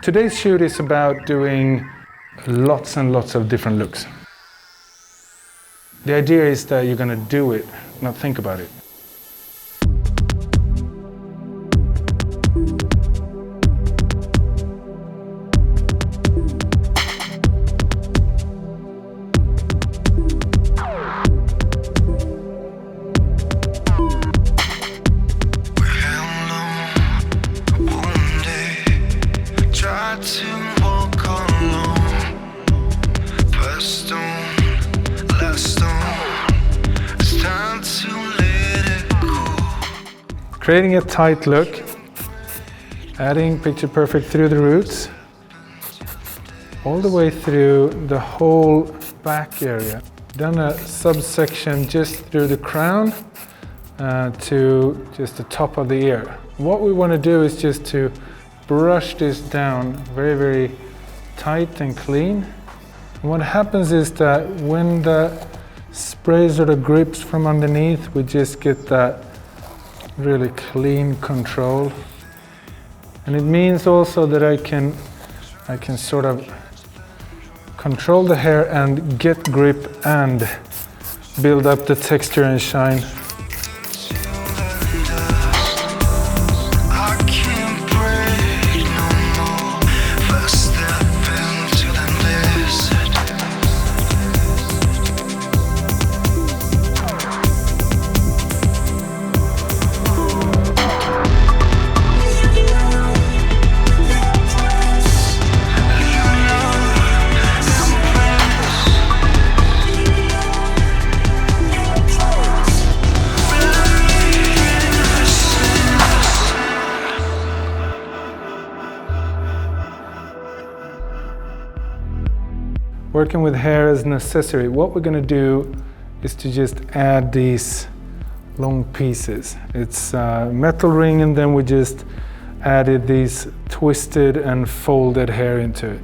Today's shoot is about doing lots and lots of different looks. The idea is that you're going to do it, not think about it. Creating a tight look, adding picture perfect through the roots, all the way through the whole back area. Done a subsection just through the crown to just the top of the ear. What we want to do is just to brush this down very, very tight and clean. And what happens is that when the spray sort of grips from underneath, we just get that really clean control. And it means also that I can sort of control the hair and get grip and build up the texture and shine. Working with hair as an accessory, what we're going to do is to just add these long pieces. It's a metal ring, and then we just added these twisted and folded hair into it.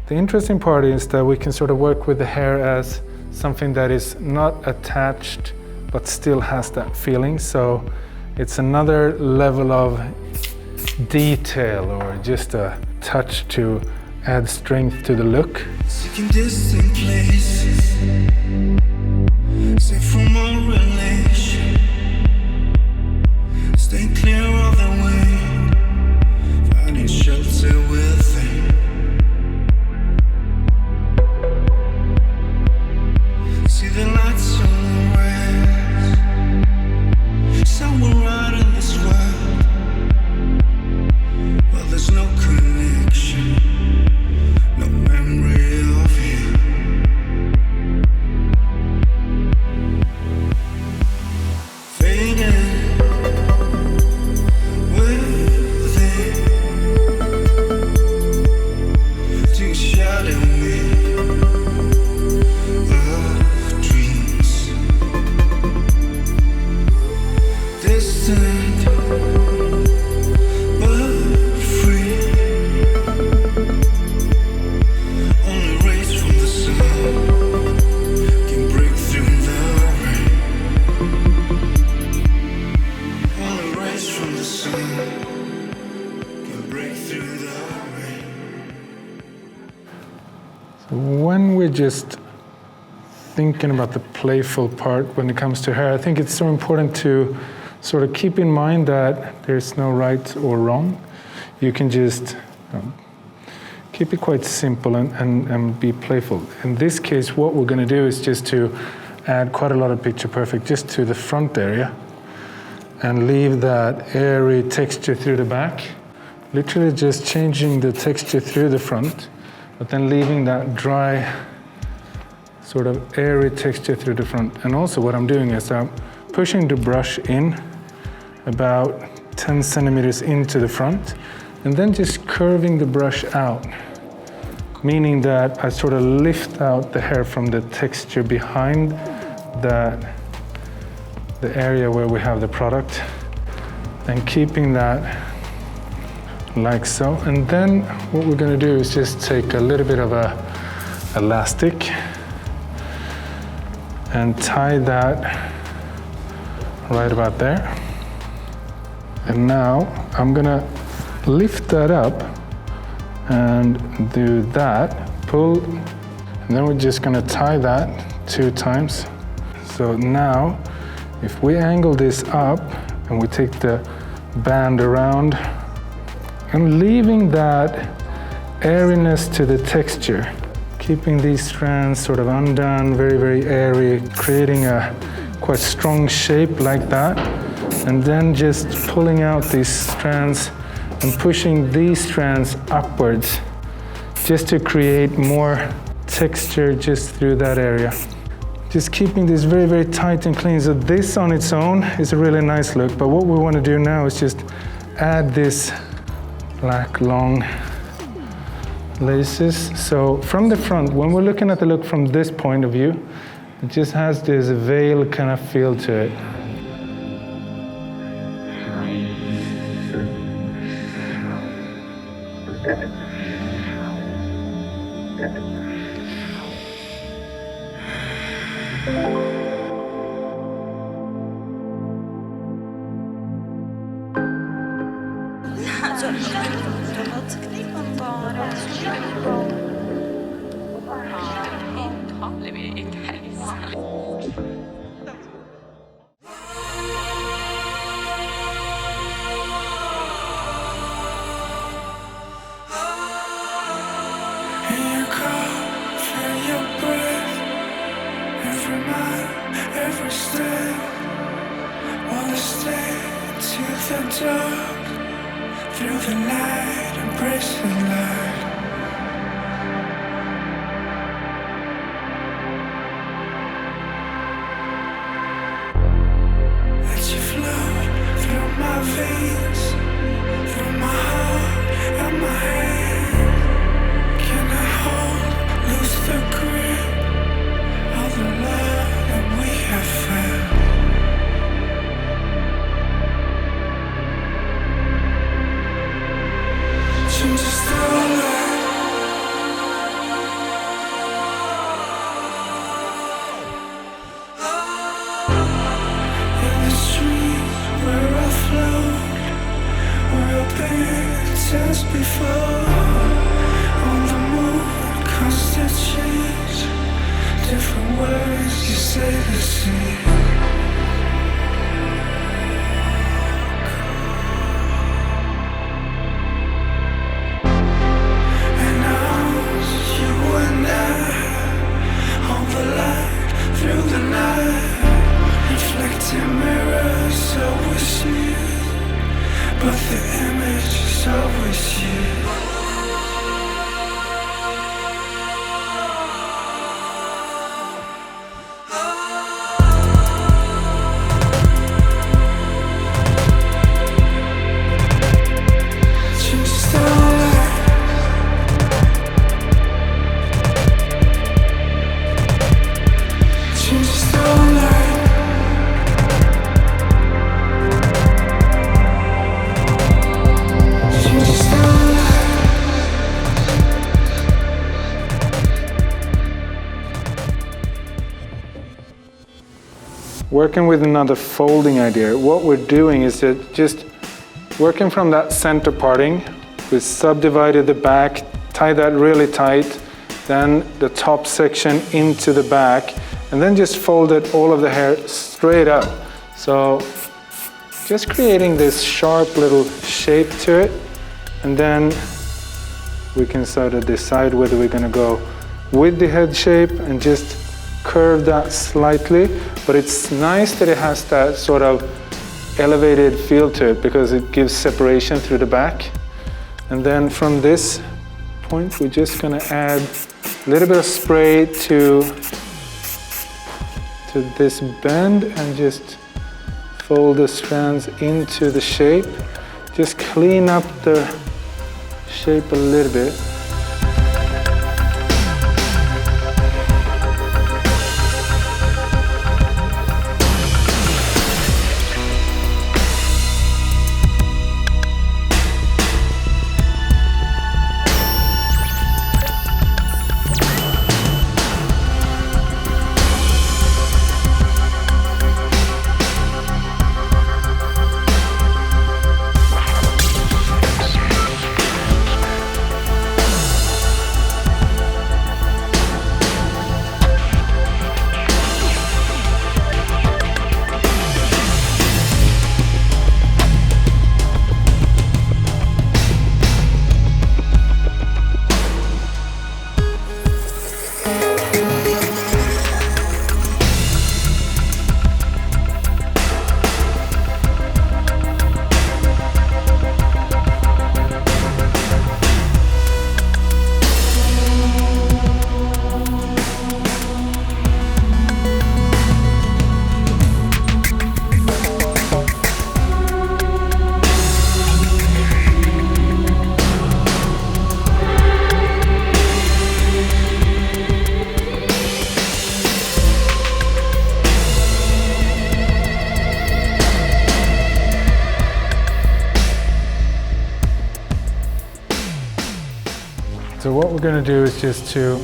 The interesting part is that we can sort of work with the hair as something that is not attached but still has that feeling. So it's another level of detail, or just a touch to add strength to the look. Seeking distant places, safe from our relation. Stay clear of the way, finding shelter within. See the lights on the rise, somewhere out in this world. Well, there's no connection. No memory of you. Fading within. Do you shadow me of dreams? Distant but free. When we're just thinking about the playful part when it comes to hair, I think it's so important to sort of keep in mind that there's no right or wrong. You can just keep it quite simple and be playful. In this case, what we're going to do is just to add quite a lot of picture perfect just to the front area and leave that airy texture through the back. Literally just changing the texture through the front, but then leaving that dry, sort of airy texture through the front. And also what I'm doing is I'm pushing the brush in about 10 centimeters into the front, and then just curving the brush out, meaning that I sort of lift out the hair from the texture behind the area where we have the product, and keeping that like so. And then what we're going to do is just take a little bit of a elastic and tie that right about there. And now I'm going to lift that up and do that, pull, and then we're just gonna tie that 2 times. So now, if we angle this up and we take the band around, and leaving that airiness to the texture, keeping these strands sort of undone, very, very airy, creating a quite strong shape like that, and then just pulling out these strands and pushing these strands upwards just to create more texture just through that area. Just keeping this very, very tight and clean. So this on its own is a really nice look, but what we want to do now is just add this black long laces. So from the front, when we're looking at the look from this point of view, it just has this veil kind of feel to it. Through the night, embrace the light. Let you flow through my veins, through my heart and my hand. Can I hold, lose the grip of the love that we have found? Just before on the moon, constant change, different words, you say the same. And now you and I, on the light, through the night, reflecting mirrors, always new, but the image is always you. Working with another folding idea, what we're doing is that just working from that center parting, we subdivided the back, tie that really tight, then the top section into the back, and then just folded all of the hair straight up. So just creating this sharp little shape to it, and then we can sort of decide whether we're going to go with the head shape and just curve that slightly, but it's nice that it has that sort of elevated feel to it because it gives separation through the back. And then from this point, we're just going to add a little bit of spray to this bend and just fold the strands into the shape. Just clean up the shape a little bit. what we're going to do is just to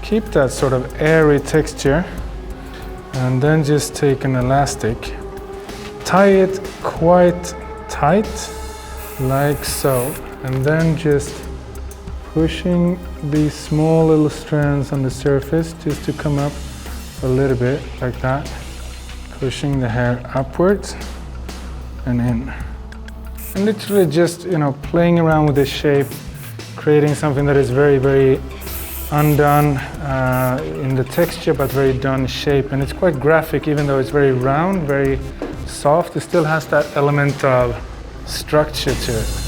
keep that sort of airy texture, and then just take an elastic, tie it quite tight, like so, and then just pushing these small little strands on the surface just to come up a little bit like that, pushing the hair upwards and in. And literally just, playing around with the shape, creating something that is very, very undone in the texture, but very done shape. And it's quite graphic, even though it's very round, very soft. It still has that element of structure to it.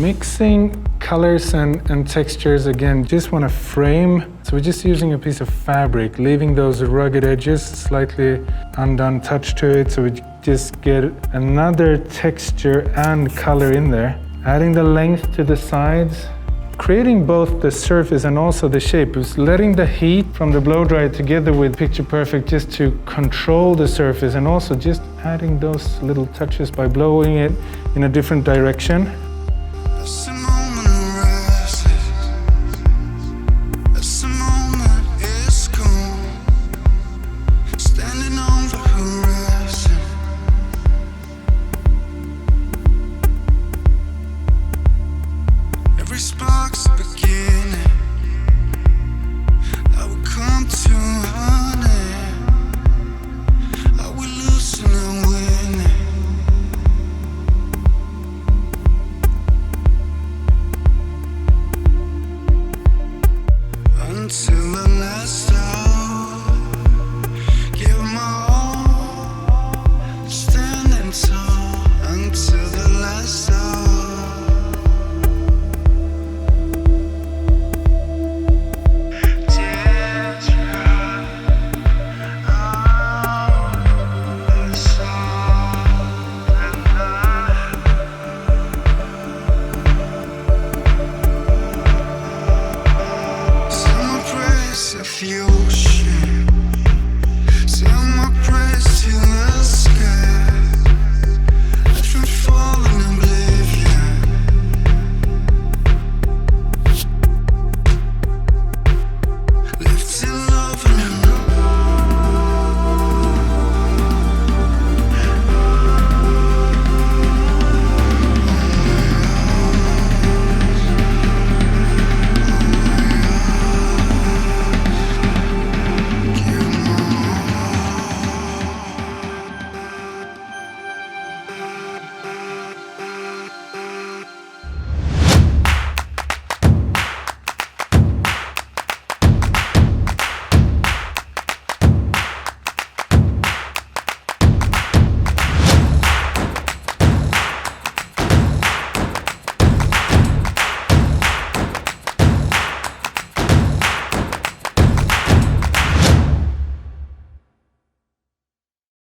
Mixing colors and textures, again, just want to frame. So we're just using a piece of fabric, leaving those rugged edges, slightly undone touch to it, so we just get another texture and color in there. Adding the length to the sides, creating both the surface and also the shape. It's letting the heat from the blow dryer together with Picture Perfect just to control the surface, and also just adding those little touches by blowing it in a different direction. Until